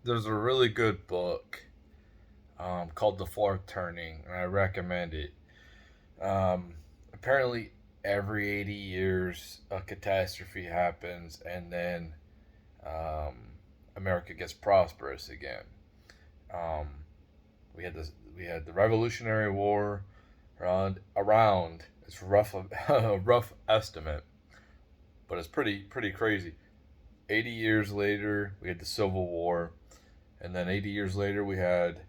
there's a really good book called The Fourth Turning, and I recommend it. Apparently, every 80 years, a catastrophe happens, and then um, America gets prosperous again. Um, we had this, we had the Revolutionary War around. It's rough, a rough estimate, but it's pretty crazy. 80 years later, we had the Civil War, and then 80 years later, we had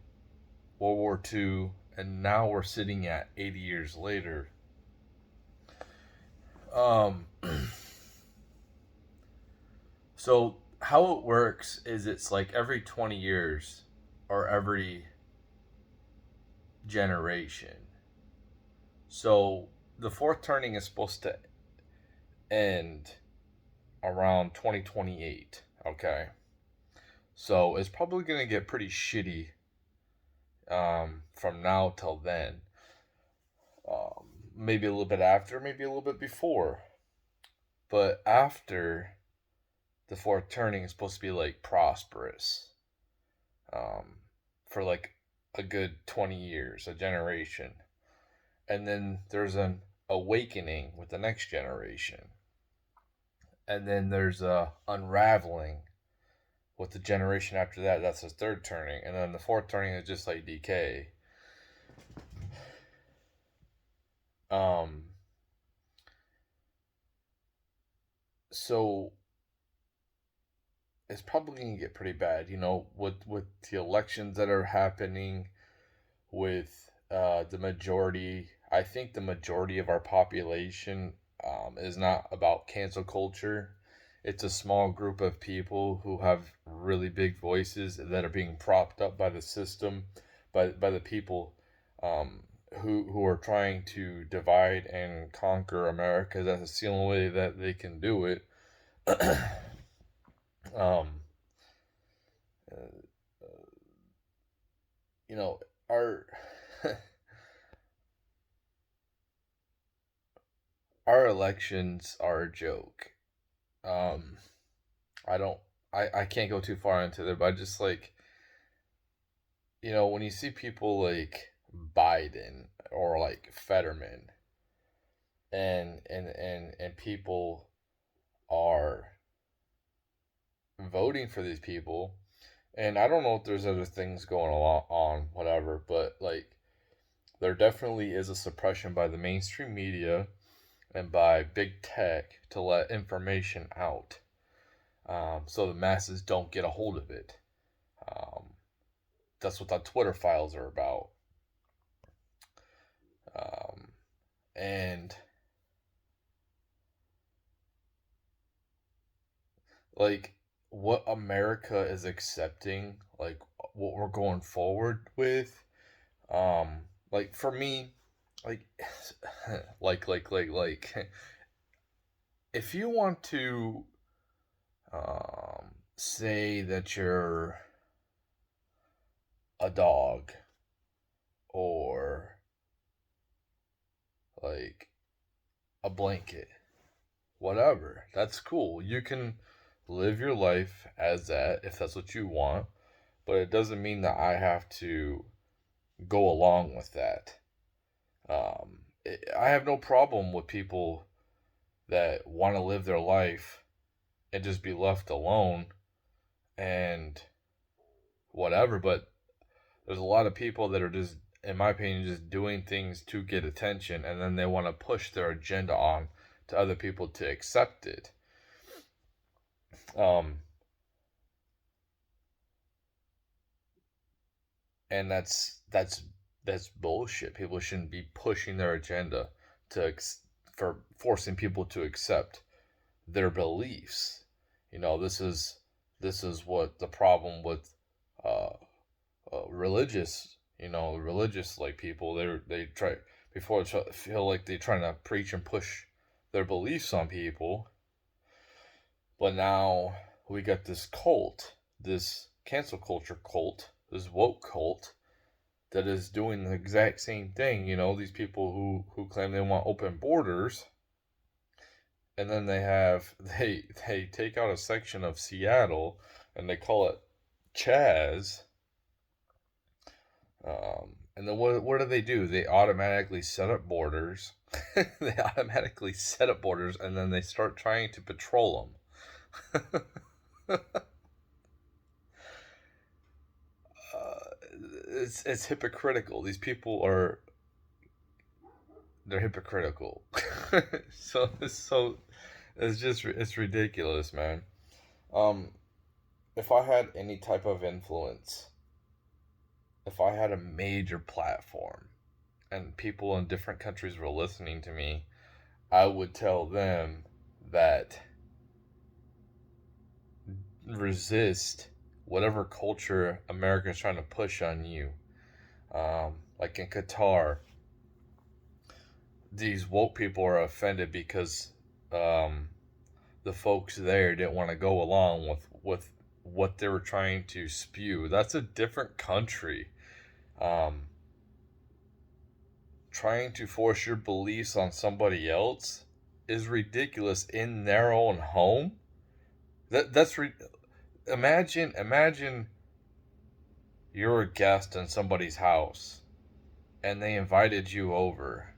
World War II, and now we're sitting at 80 years later. Um, so how it works is it's like every 20 years or every generation. So the fourth turning is supposed to end around 2028. Okay. So it's probably going to get pretty shitty from now till then. Maybe a little bit after, maybe a little bit before. But after the fourth turning is supposed to be like prosperous um, for like a good 20 years, a generation. And then there's an awakening with the next generation. And then there's a unraveling with the generation after that. That's the third turning. And then the fourth turning is just like decay. Um, so it's probably gonna get pretty bad, with the elections that are happening, with the majority. I think the majority of our population is not about cancel culture. It's a small group of people who have really big voices that are being propped up by the system, by the people um, who are trying to divide and conquer America. That's the only way that they can do it. um, uh, you know, our our elections are a joke. Um, I don't, I can't go too far into it, but I just like, when you see people like Biden or like Fetterman, and people are voting for these people, and I don't know if there's other things going on, whatever, but like, there definitely is a suppression by the mainstream media and by big tech to let information out, so the masses don't get a hold of it. Um, that's what the Twitter files are about. Um, and like what America is accepting, like what we're going forward with, like for me, like like if you want to say that you're a dog or like a blanket, whatever, that's cool. You can live your life as that if that's what you want, but it doesn't mean that I have to go along with that. I have no problem with people that want to live their life and just be left alone and whatever, but there's a lot of people that are just, in my opinion, just doing things to get attention, and then they want to push their agenda on to other people to accept it. Um, and that's bullshit. People shouldn't be pushing their agenda to for forcing people to accept their beliefs. This is what the problem with uh, religious, religious like people. They try before feel like they're trying to preach and push their beliefs on people, but now we got this cult, this cancel culture cult, this woke cult that is doing the exact same thing. These people who claim they want open borders, and then they take out a section of Seattle and they call it Chaz. And then what do? They automatically set up borders. They automatically set up borders, and then they start trying to patrol them. It's hypocritical. These people are they're hypocritical. So it's ridiculous, man. Um, if I had any type of influence, if I had a major platform, and people in different countries were listening to me, I would tell them that resist whatever culture America is trying to push on you. Like in Qatar, these woke people are offended because um, the folks there didn't want to go along with what they were trying to spew. That's a different country. Um, Trying to force your beliefs on somebody else is ridiculous in their own home. Imagine you're a guest in somebody's house and they invited you over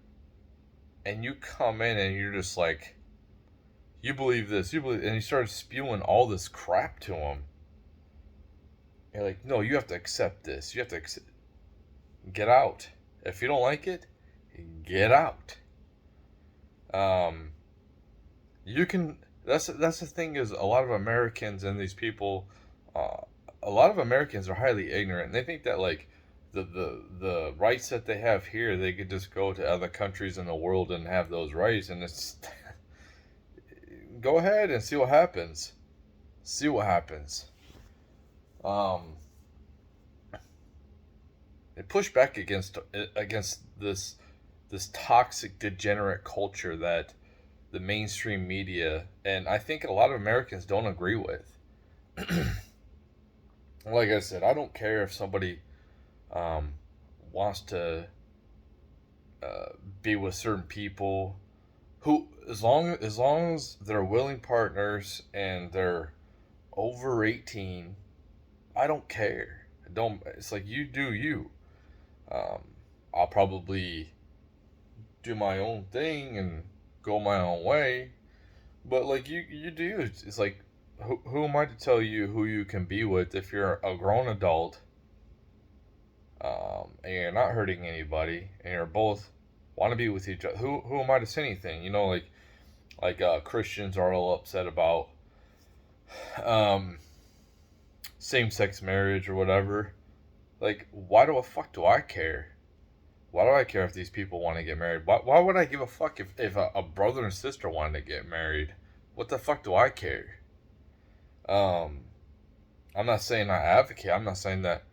and you come in and you're just like, you believe this, you believe, and you start spewing all this crap to them. You're like, no, you have to accept this. You have to get out. If you don't like it, get out. Um, you can. That's the thing is a lot of Americans and these people, uh, a lot of Americans are highly ignorant. And they think that like the rights that they have here, they could just go to other countries in the world and have those rights. And it's go ahead and see what happens. See what happens. Um, they push back against this toxic degenerate culture that the mainstream media and I think a lot of Americans don't agree with. Like I said, I don't care if somebody um, wants to uh, be with certain people who, as long as they're willing partners and they're over 18, I don't care. I don't. It's like you do you. Um, I'll probably do my own thing and go my own way. But like you do. It's like who am I to tell you who you can be with if you're a grown adult, and you're not hurting anybody and you're both want to be with each other? Who am I to say anything? You know, like Christians are all upset about um, same sex marriage or whatever. Like, why do a fuck do I care? Why do I care if these people want to get married? Why would I give a fuck if a brother and sister wanted to get married? What the fuck do I care? Um, I'm not saying I advocate. I'm not saying that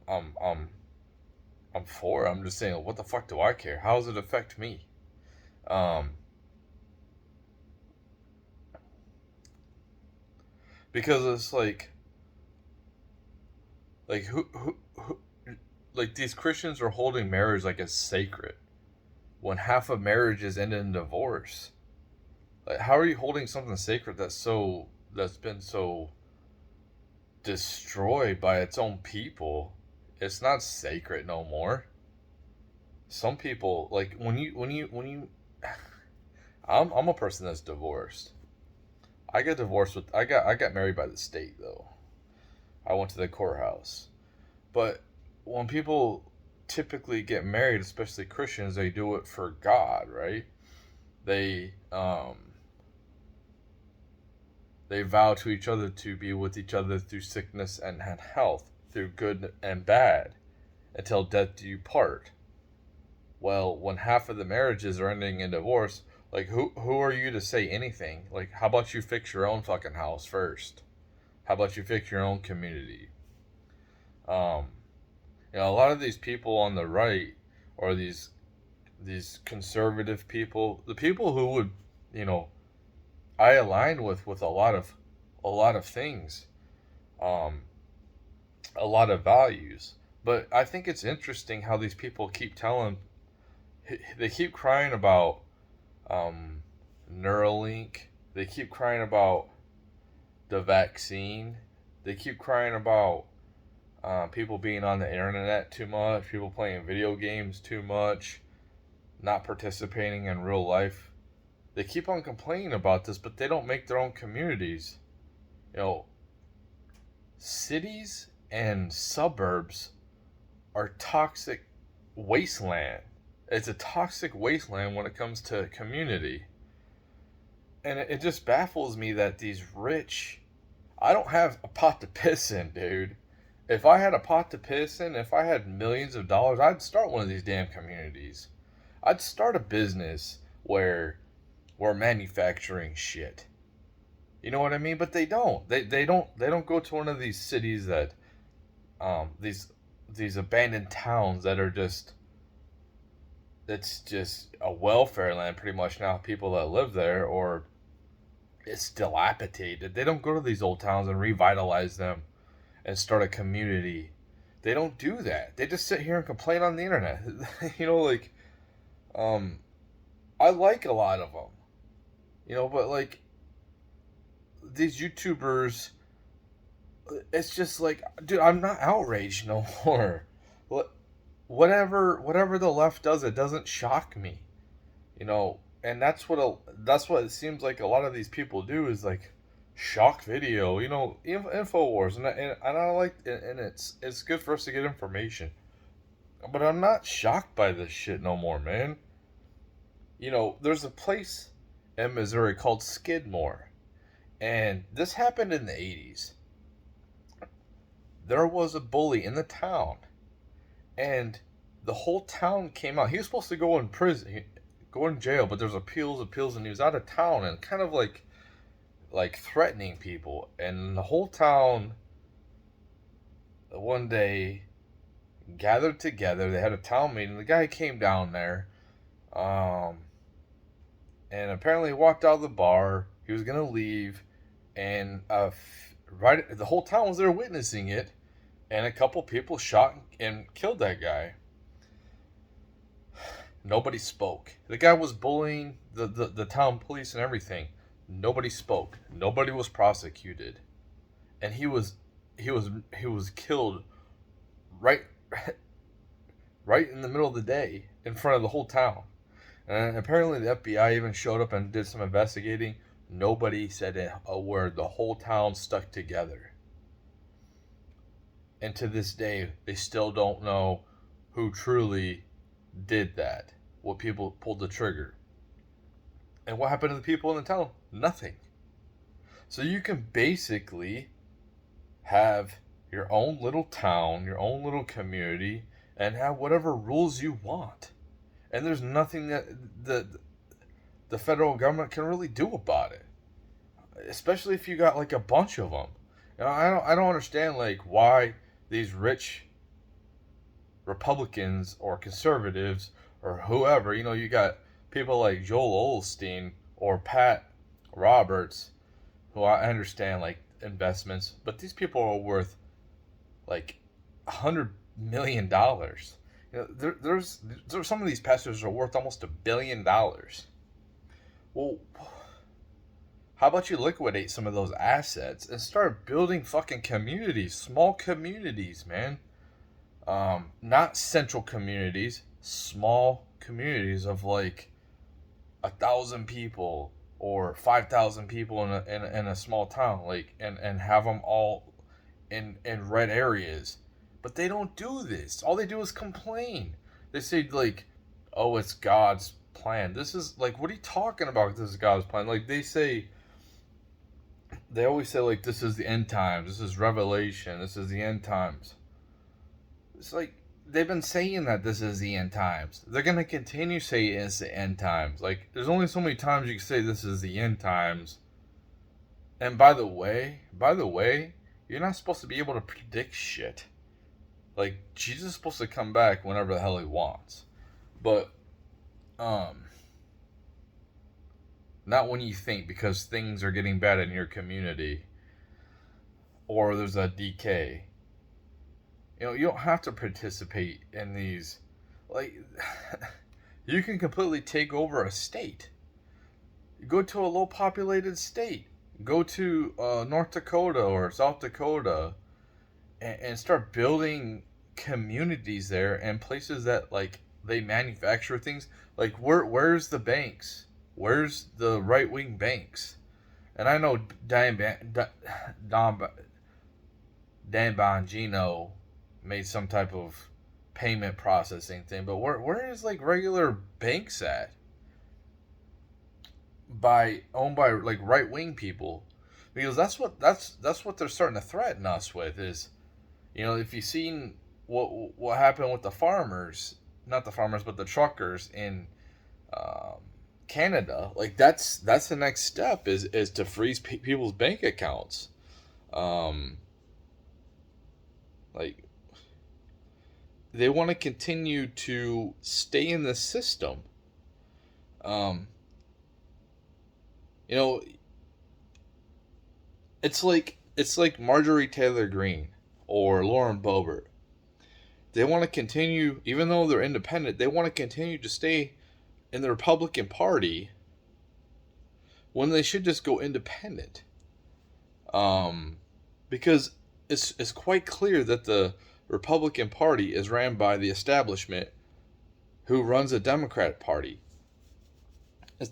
I'm for it. I'm just saying, what the fuck do I care? How does it affect me? Um, because it's like who like these Christians are holding marriage like it's sacred when half of marriages end in divorce. Like, how are you holding something sacred that's been so destroyed by its own people? It's not sacred no more. Some people like when you I'm a person that's divorced. I got married by the state though. I went to the courthouse. But when people typically get married, especially Christians, they do it for God, right? They they vow to each other to be with each other through sickness and health, through good and bad, until death do you part. Well, when half of the marriages are ending in divorce, like who are you to say anything? Like, how about you fix your own fucking house first? How about you fix your own community? Um, a lot of these people on the right, or these conservative people, the people who would, you know, I align with a lot of things, um, a lot of values. But I think it's interesting how these people keep telling, they keep crying about um, Neuralink. They keep crying about the vaccine. They keep crying about people being on the internet too much, people playing video games too much, not participating in real life. They keep on complaining about this, but they don't make their own communities. You know, cities and suburbs are toxic wasteland. It's a toxic wasteland when it comes to community. And it just baffles me that these rich. I don't have a pot to piss in, dude. If I had a pot to piss in, if I had millions of dollars, I'd start one of these damn communities. I'd start a business where we're manufacturing shit. You know what I mean? But they don't. They don't go to one of these cities that these abandoned towns that are just it's just a welfare land pretty much now, people that live there, or it's dilapidated. They don't go to these old towns and revitalize them and start a community. They don't do that. They just sit here and complain on the internet. Like um I like a lot of them. But like these YouTubers, it's just like, dude, I'm not outraged no more. Whatever the left does, it doesn't shock me. And that's what it seems like a lot of these people do is like shock video. Infowars, and I like it, and it's good for us to get information. But I'm not shocked by this shit no more, man. There's a place in Missouri called Skidmore, and this happened in the 80s. There was a bully in the town, and the whole town came out. He was supposed to go in prison, go in jail, but there's appeals, and he was out of town and kind of like threatening people. And the whole town one day gathered together. They had a town meeting. The guy came down there, and apparently walked out of the bar. He was gonna leave, and right, the whole town was there witnessing it, and a couple people shot and killed that guy. Nobody spoke. The guy was bullying the town police and everything. Nobody spoke. Nobody was prosecuted, and he was killed right right in the middle of the day in front of the whole town. And apparently the FBI even showed up and did some investigating. Nobody said a word. The whole town stuck together. And to this day, they still don't know who truly did that. What people pulled the trigger. And what happened to the people in the town? Nothing. So you can basically have your own little town, your own little community, and have whatever rules you want. And there's nothing that the federal government can really do about it. Especially if you got like a bunch of them. I don't understand like why these rich Republicans or conservatives or whoever, you got people like Joel Osteen or Pat Roberts, who I understand like investments, but these people are worth like $100 million. There's some of these pastors are worth almost $1 billion. Well, how about you liquidate some of those assets and start building fucking communities, small communities, man. Not central communities, small communities of like 1,000 people or 5,000 people in a small town, like and have them all in red areas. But they don't do this. All they do is complain. They say like, "Oh, it's God's plan." This is like, what are you talking about? This is God's plan. Like they always say like, "This is the end times. This is Revelation. This is the end times." It's like they've been saying that this is the end times. They're gonna continue saying it's the end times. Like there's only so many times you can say this is the end times. And by the way, you're not supposed to be able to predict shit. Like Jesus is supposed to come back whenever the hell he wants. But not when you think, because things are getting bad in your community or there's a decay. You don't have to participate in these. Like, you can completely take over a state. You go to a low populated state. Go to North Dakota or South Dakota and start building communities there and places that like they manufacture things. Like where's the banks? Where's the right wing banks? And I know Don Dan Bongino made some type of payment processing thing, but where is like regular banks at? By owned by like right wing people, because that's what they're starting to threaten us with. Is, if you've seen what happened with the farmers, not the farmers but the truckers in um, Canada, like that's the next step is to freeze people's bank accounts. Um, like they want to continue to stay in the system. Um, you know, it's like Marjorie Taylor Greene or Lauren Boebert. They want to continue, even though they're independent. They want to continue to stay in the Republican Party when they should just go independent. Um, because it's quite clear that the Republican Party is ran by the establishment, who runs the Democrat Party.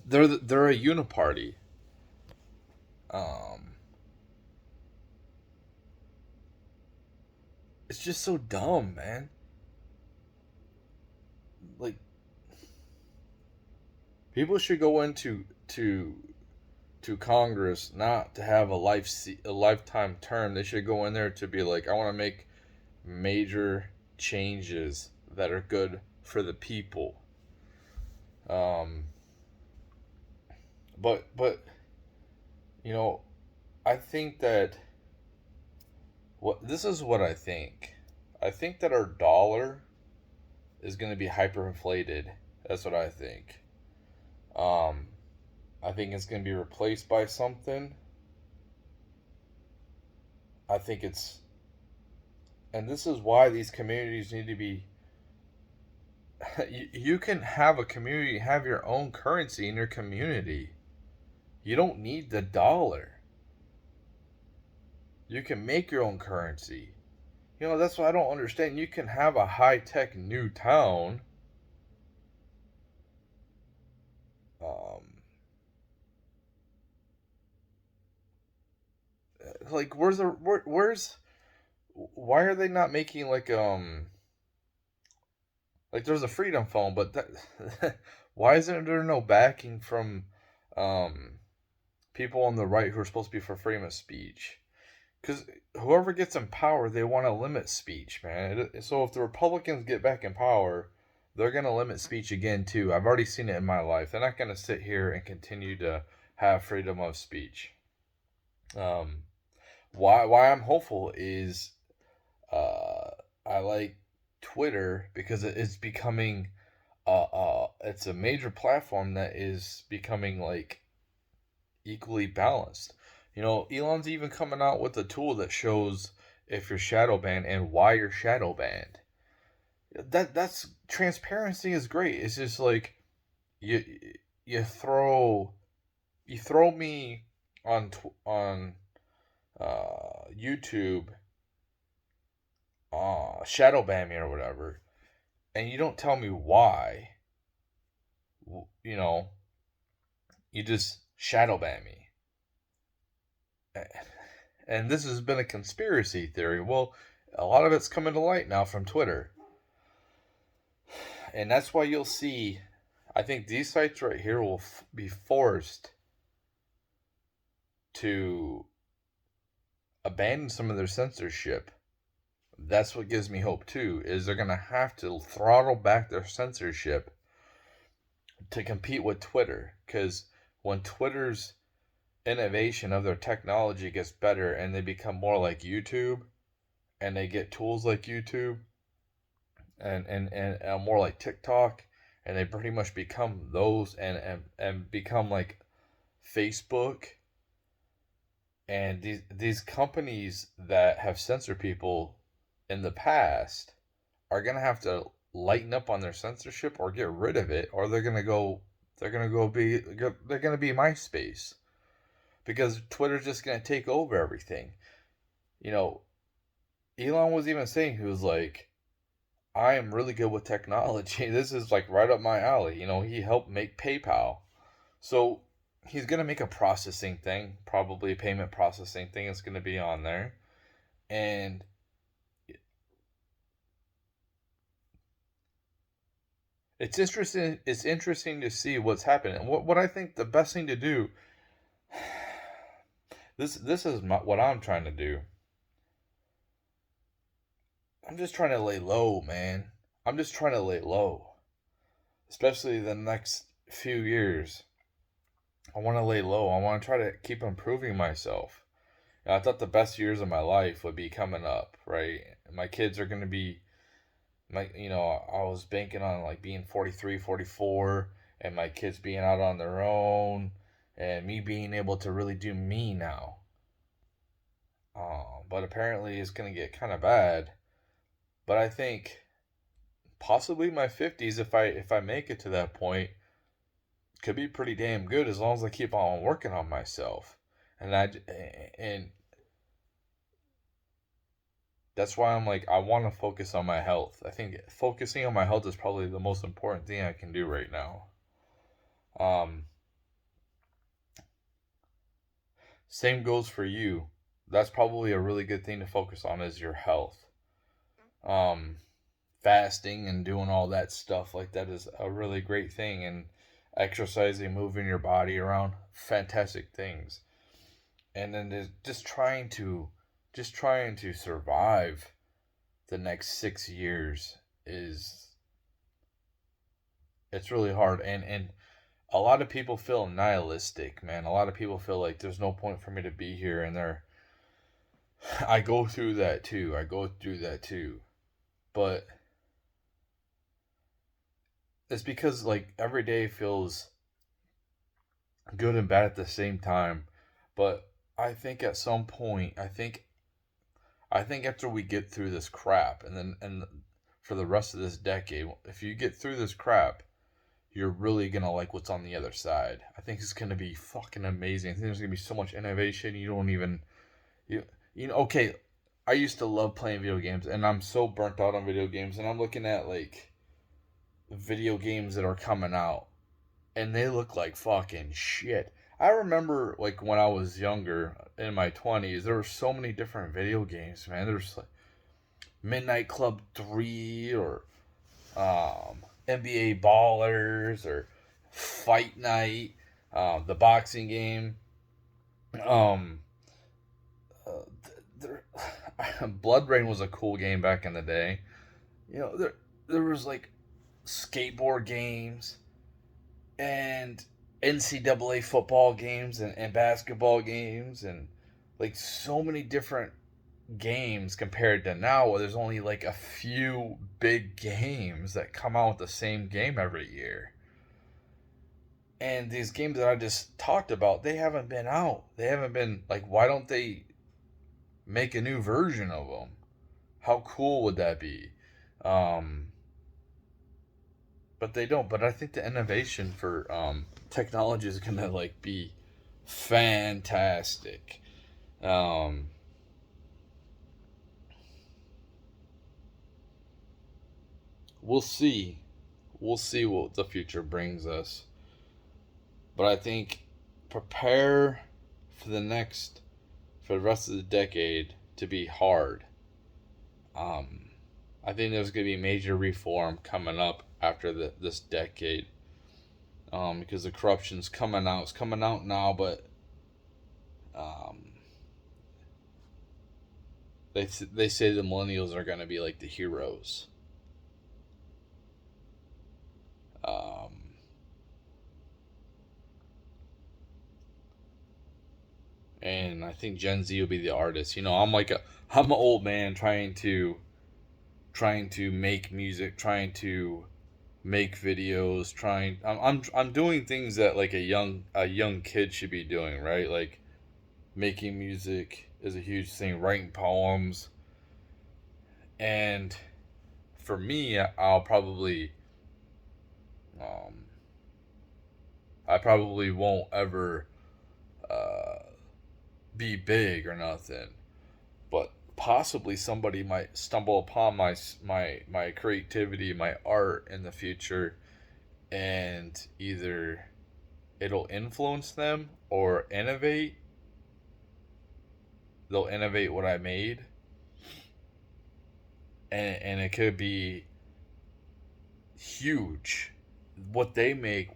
They're a uniparty. Um, it's just so dumb, man. Like people should go into to Congress not to have a lifetime term. They should go in there to be like, I want to make major changes that are good for the people. Um, but you know, I think that what this is what I think. I think that our dollar is going to be hyperinflated. That's what I think. Um, I think it's going to be replaced by something. I think it's, and this is why these communities need to be. You can have a community, have your own currency in your community. You don't need the dollar. You can make your own currency. That's what I don't understand. You can have a high tech new town. Um, like, why are they not making like there's a freedom phone, but why isn't there no backing from um, people on the right who are supposed to be for freedom of speech? Because whoever gets in power, they want to limit speech, man. So if the Republicans get back in power, they're going to limit speech again, too. I've already seen it in my life. They're not going to sit here and continue to have freedom of speech. Um, why I'm hopeful is uh, I like Twitter because it's becoming it's a major platform that is becoming like equally balanced. Elon's even coming out with a tool that shows if you're shadow banned and why you're shadow banned. That's transparency is great. It's just like you you throw you throw me on YouTube, shadow ban me or whatever, and you don't tell me why. You know, you just shadow ban me. And this has been a conspiracy theory. Well, a lot of it's coming to light now from Twitter. And that's why you'll see, I think these sites right here will be forced to abandon some of their censorship. That's what gives me hope too, is they're going to have to throttle back their censorship to compete with Twitter. Because when Twitter's innovation of their technology gets better and they become more like YouTube, and they get tools like YouTube and more like TikTok, and they pretty much become those and become like Facebook, and these companies that have censored people in the past are gonna have to lighten up on their censorship or get rid of it, or they're gonna be MySpace, because Twitter's just gonna take over everything. You know, Elon was even saying, he was like, I am really good with technology. This is like right up my alley. He helped make PayPal. So he's gonna make a processing thing, probably a payment processing thing. It's gonna be on there, and it's interesting. It's interesting to see what's happening. What I think the best thing to do. This is what I'm trying to do. I'm just trying to lay low, man. I'm just trying to lay low, especially the next few years. I want to lay low. I want to try to keep improving myself. I thought the best years of my life would be coming up, right? My kids are going to be I was banking on like being 43, 44, and my kids being out on their own, and me being able to really do me now. But apparently it's going to get kind of bad. But I think possibly my 50s, if I make it to that point, could be pretty damn good as long as I keep on working on myself. And that's why I'm like, I want to focus on my health. I think focusing on my health is probably the most important thing I can do right now. Um, Same goes for you. That's probably a really good thing to focus on is your health. Um, Fasting and doing all that stuff like that is a really great thing, and exercising, moving your body around, fantastic things. And then just trying to survive the next 6 years is it's really hard, and a lot of people feel nihilistic, man. A lot of people feel like there's no point for me to be here, and I go through that too. But it's because like every day feels good and bad at the same time. But I think at some point, I think after we get through this crap, and for the rest of this decade, if you get through this crap, you're really gonna like what's on the other side. I think it's gonna be fucking amazing. I think there's gonna be so much innovation. You don't even you you know. Okay, I used to love playing video games, and I'm so burnt out on video games. And I'm looking at like video games that are coming out, and they look like fucking shit. I remember like when I was younger in my 20s, there were so many different video games, man. There's like Midnight Club 3 or NBA Ballers or Fight Night, the boxing game. Um, Blood Rain was a cool game back in the day. There was like skateboard games and NCAA football games and basketball games and like so many different games compared to now where there's only like a few big games that come out with the same game every year. And these games that I just talked about, they haven't been out. They haven't been like, why don't they make a new version of them? How cool would that be? Um, but they don't. But I think the innovation for technology is gonna like be fantastic. Um, we'll see. We'll see what the future brings us. But I think prepare for for the rest of the decade to be hard. Um, I think there's going to be major reform coming up after this decade, because the corruption's coming out. It's coming out now, but um, they say the millennials are going to be like the heroes. Um, and I think Gen Z will be the artist. I'm an old man trying to make music, trying to make videos, I'm doing things that like a young kid should be doing, right? Like making music is a huge thing, writing poems. And for me, um I probably won't ever be big or nothing, but possibly somebody might stumble upon my creativity, my art in the future, and either it'll influence them or innovate. They'll innovate what I made, and it could be huge. What they make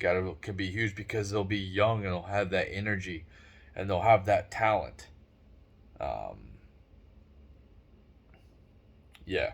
out of it can be huge because they'll be young and they'll have that energy, and they'll have that talent. Um, yeah,